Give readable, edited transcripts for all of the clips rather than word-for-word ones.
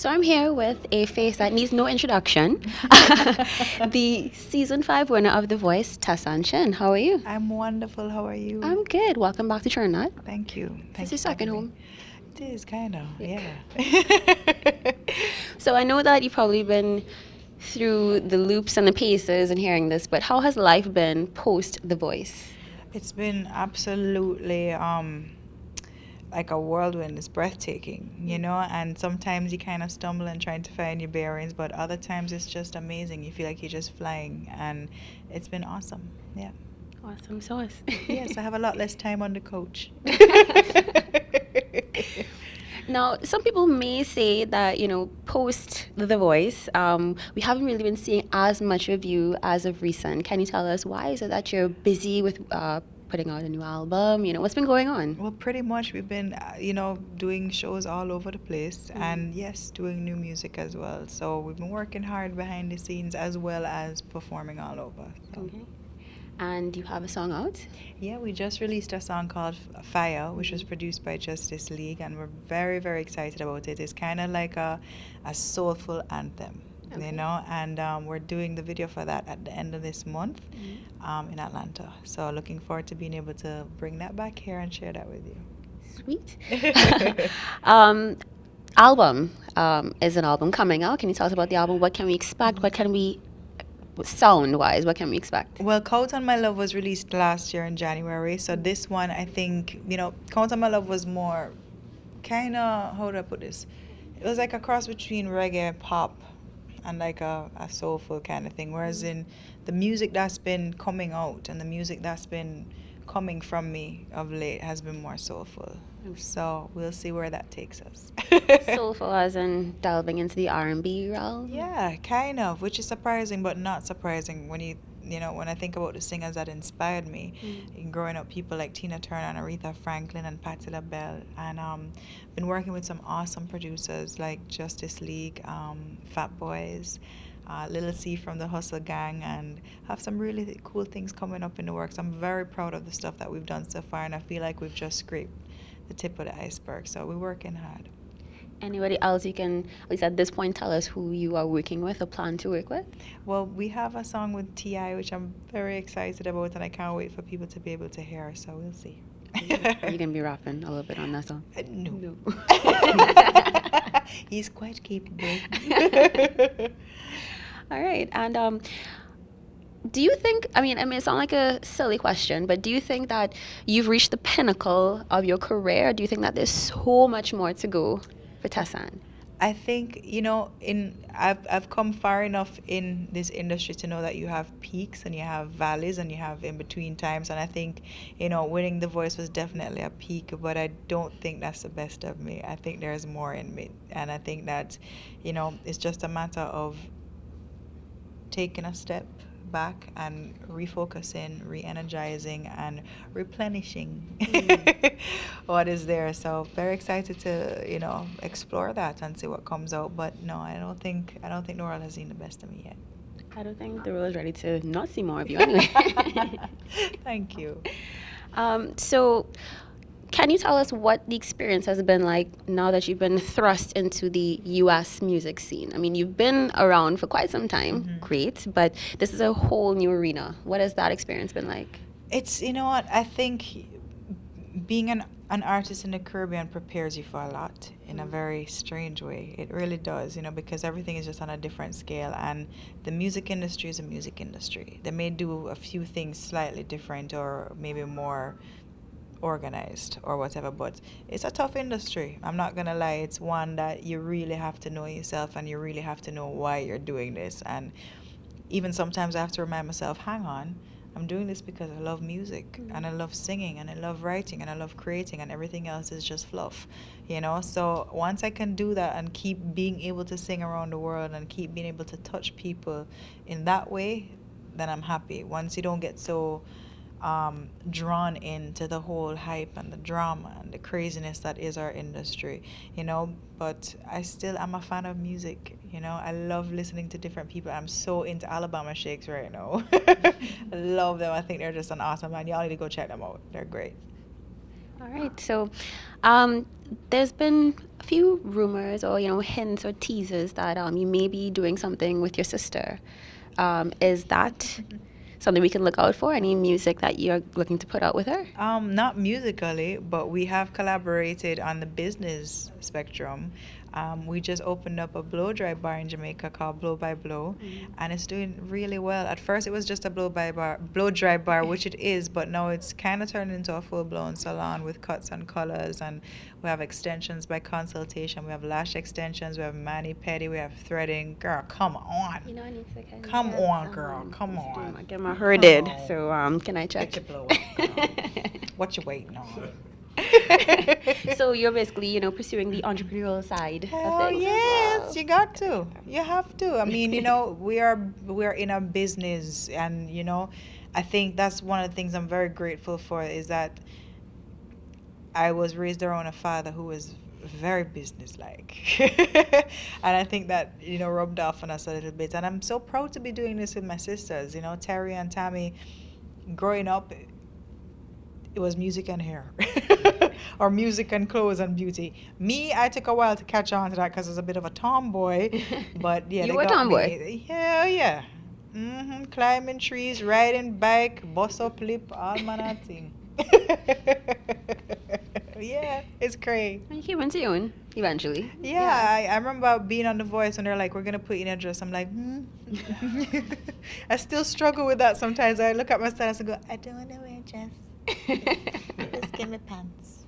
So I'm here with a face that needs no introduction. The season 5 winner of The Voice, Tessanne Chin. How are you? I'm wonderful. How are you? I'm good. Welcome back to Trinidad. Thank you. This is Thank your you for second having me. home. It is kind of, yeah. So I know that you've probably been through the loops and the paces and hearing this, but how has life been post The Voice? It's been absolutely like a whirlwind. It's breathtaking, and sometimes you kind of stumble and trying to find your bearings, but other times it's just amazing. You feel like you're just flying, and it's been awesome. Yeah. Awesome sauce. Yes, I have a lot less time on the couch. Now, some people may say that, post The Voice, we haven't really been seeing as much of you as of recent. Can you tell us why? Is it that you're busy with putting out a new album? What's been going on? Well, pretty much we've been, doing shows all over the place and yes, doing new music as well. So we've been working hard behind the scenes as well as performing all over. So. Okay. And you have a song out? Yeah, we just released a song called Fire, which was produced by Justice League, and we're very, very excited about it. It's kind of like a soulful anthem, Okay. and we're doing the video for that at the end of this month in Atlanta. So looking forward to being able to bring that back here and share that with you. Sweet. um, Album is an album coming out. Can you tell us about the album? What can we expect? What can we, sound wise, what can we expect? Well, Count on My Love was released last year in January. So this one, I think, Count on My Love was more kind of, how do I put this? It was like a cross between reggae, pop, and like a soulful kind of thing. Whereas in the music that's been coming out and the music that's been coming from me of late has been more soulful. So we'll see where that takes us. Soulful as in delving into the R&B realm? Yeah, kind of, which is surprising but not surprising when when I think about the singers that inspired me in growing up, people like Tina Turner and Aretha Franklin and Patti LaBelle, and been working with some awesome producers like Justice League, Fat Boys, Little C from the Hustle Gang, and have some really cool things coming up in the works. I'm very proud of the stuff that we've done so far, and I feel like we've just scraped the tip of the iceberg, so we're working hard. Anybody else you can, at least at this point, tell us who you are working with or plan to work with? Well, we have a song with T.I., which I'm very excited about, and I can't wait for people to be able to hear, so we'll see. Are you going to be rapping a little bit on that song? No. He's quite capable. All right. And do you think, I mean, it sounds like a silly question, but do you think that you've reached the pinnacle of your career? Do you think that there's so much more to go for Tessanne? I think, I've come far enough in this industry to know that you have peaks and you have valleys and you have in between times. And I think, winning The Voice was definitely a peak, but I don't think that's the best of me. I think there's more in me. And I think that, it's just a matter of taking a step back and refocusing, re-energizing, and replenishing what is there. So very excited to explore that and see what comes out. But no, I don't think the world has seen the best of me yet. I don't think the world is ready to not see more of you anyway. Thank you. So can you tell us what the experience has been like now that you've been thrust into the U.S. music scene? I mean, you've been around for quite some time, great, but this is a whole new arena. What has that experience been like? It's, what, I think being an artist in the Caribbean prepares you for a lot in a very strange way. It really does, because everything is just on a different scale, and the music industry is a music industry. They may do a few things slightly different or maybe more organized or whatever, but it's a tough industry. I'm not gonna lie, it's one that you really have to know yourself and you really have to know why you're doing this. And even sometimes I have to remind myself, hang on, I'm doing this because I love music and I love singing and I love writing and I love creating, and everything else is just fluff, so once I can do that and keep being able to sing around the world and keep being able to touch people in that way, then I'm happy. Once you don't get so drawn into the whole hype and the drama and the craziness that is our industry, but I still am a fan of music. I love listening to different people. I'm so into Alabama Shakes right now. I love them. I think they're just an awesome band. Y'all need to go check them out. They're great. All right. So, um, there's been a few rumors or hints or teasers that you may be doing something with your sister. Is that something we can look out for? Any music that you're looking to put out with her? Not musically, but we have collaborated on the business spectrum. We just opened up a blow dry bar in Jamaica called Blow by Blow, and it's doing really well. At first, it was just a blow dry bar, which it is, but now it's kind of turned into a full blown salon with cuts and colors, and we have extensions by consultation. We have lash extensions, we have mani pedi, we have threading. Girl, come on. I need to kind Come on, girl. Come on. Get my hair did. Oh. So, can I check? Get your blow up, girl. What you waiting on? So you're basically, pursuing the entrepreneurial side of Oh things. yes, you got to. You have to. I mean, we are in a business, and I think that's one of the things I'm very grateful for is that I was raised around a father who was very businesslike, and I think that rubbed off on us a little bit. And I'm so proud to be doing this with my sisters. Terry and Tami. Growing up, it was music and hair or music and clothes and beauty. Me, I took a while to catch on to that because I was a bit of a tomboy, but yeah, You they were a got tomboy? me. Yeah. Climbing trees, riding bike, bus up lip, all manner of thing. Yeah, it's crazy. You came into your own eventually. Yeah, I remember being on The Voice and they're like, we're going to put you in a dress. I'm like, I still struggle with that sometimes. I look at my stylist and go, I don't want to wear a dress. Just give me pants.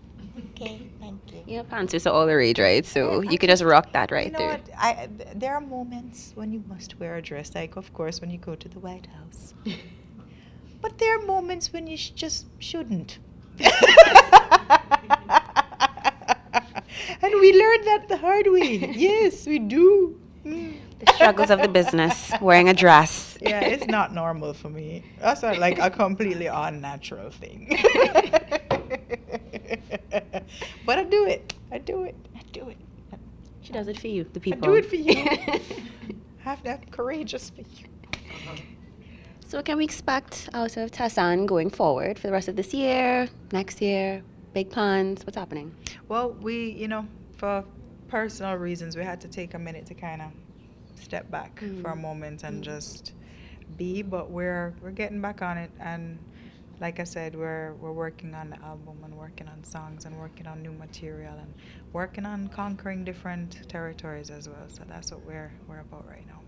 Okay, thank you. Pants is all the rage, right? So you could just rock that right You know there. what? There are moments when you must wear a dress, like, of course, when you go to the White House. But there are moments when you just shouldn't. And we learned that the hard way. Yes, we do. The struggles of the business, wearing a dress. Yeah, it's not normal for me. That's not like a completely unnatural thing. But I do it. She does it for you, the I people. do it for you. Have that courageous for you. So what can we expect out of Tessanne going forward for the rest of this year, next year? Big plans? What's happening? Well, we, for personal reasons, we had to take a minute to kind of step back for a moment and just be. But we're getting back on it, and like I said, we're working on the album and working on songs and working on new material and working on conquering different territories as well. So that's what we're about right now.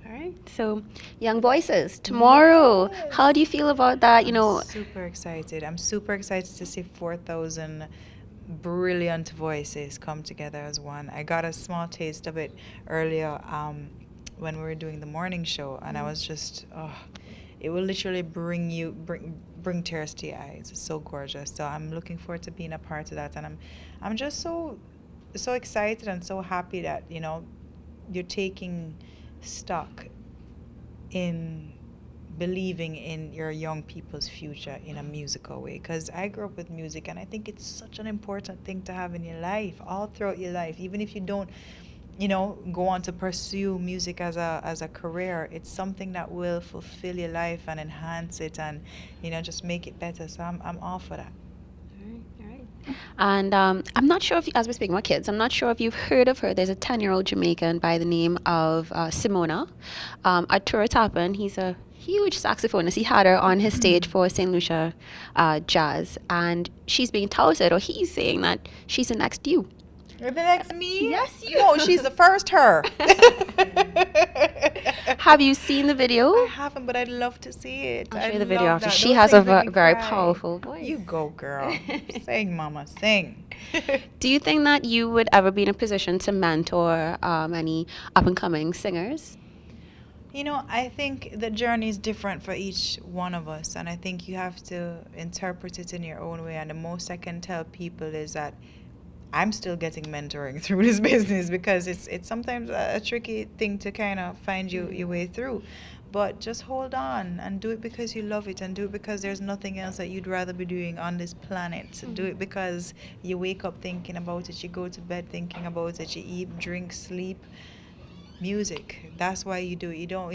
All right. So, Young Voices tomorrow. Yes. How do you feel about that? I'm super excited. I'm super excited to see 4,000 brilliant voices come together as one. I got a small taste of it earlier when we were doing the morning show, and I was just, it will literally bring tears to your eyes. It's so gorgeous. So I'm looking forward to being a part of that, and I'm just so excited and so happy that you're taking stock in believing in your young people's future in a musical way, because I grew up with music and I think it's such an important thing to have in your life, all throughout your life. Even if you don't go on to pursue music as a career, it's something that will fulfill your life and enhance it and just make it better. So I'm all for that. And I'm not sure if, as we're speaking about kids, I'm not sure if you've heard of her. There's a 10-year-old Jamaican by the name of Simona. Arturo Tappan, he's a huge saxophonist. He had her on his stage for St. Lucia Jazz. And she's being touted, or he's saying that she's the next you. You're the next me? Yes, you. No, she's the first her. Have you seen the video? I haven't, but I'd love to see it. I'll show you I the video love after. that. She Those has a things make me very cry. powerful voice. You go, girl. Sing, mama, sing. Do you think that you would ever be in a position to mentor any up-and-coming singers? I think the journey is different for each one of us, and I think you have to interpret it in your own way. And the most I can tell people is that I'm still getting mentoring through this business, because it's sometimes a tricky thing to kind of find your way through. But just hold on and do it because you love it, and do it because there's nothing else that you'd rather be doing on this planet. Do it because you wake up thinking about it, you go to bed thinking about it, you eat, drink, sleep. music. That's why you do it. You don't,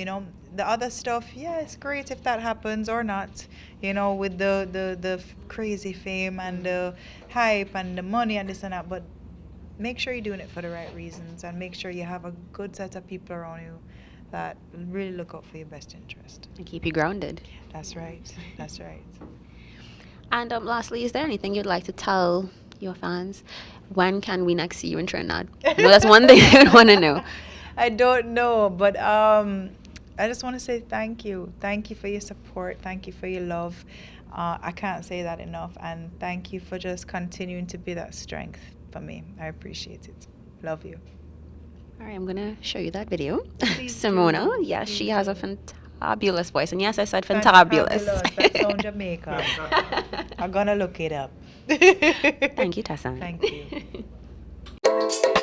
the other stuff, yeah, it's great if that happens or not, with the crazy fame and the hype and the money and this and that. But make sure you're doing it for the right reasons, and make sure you have a good set of people around you that really look out for your best interest. And keep you grounded. That's right. That's right. And lastly, is there anything you'd like to tell your fans? When can we next see you in Trinidad? No, that's one thing I would want to know. I don't know, but I just want to say thank you. Thank you for your support. Thank you for your love. I can't say that enough. And thank you for just continuing to be that strength for me. I appreciate it. Love you. All right, I'm going to show you that video. Please Simona, do. yes, she Please has a do. fantabulous voice. And yes, I said fantabulous. That sound Jamaican. I'm going to look it up. Thank you, Tessanne. Thank you.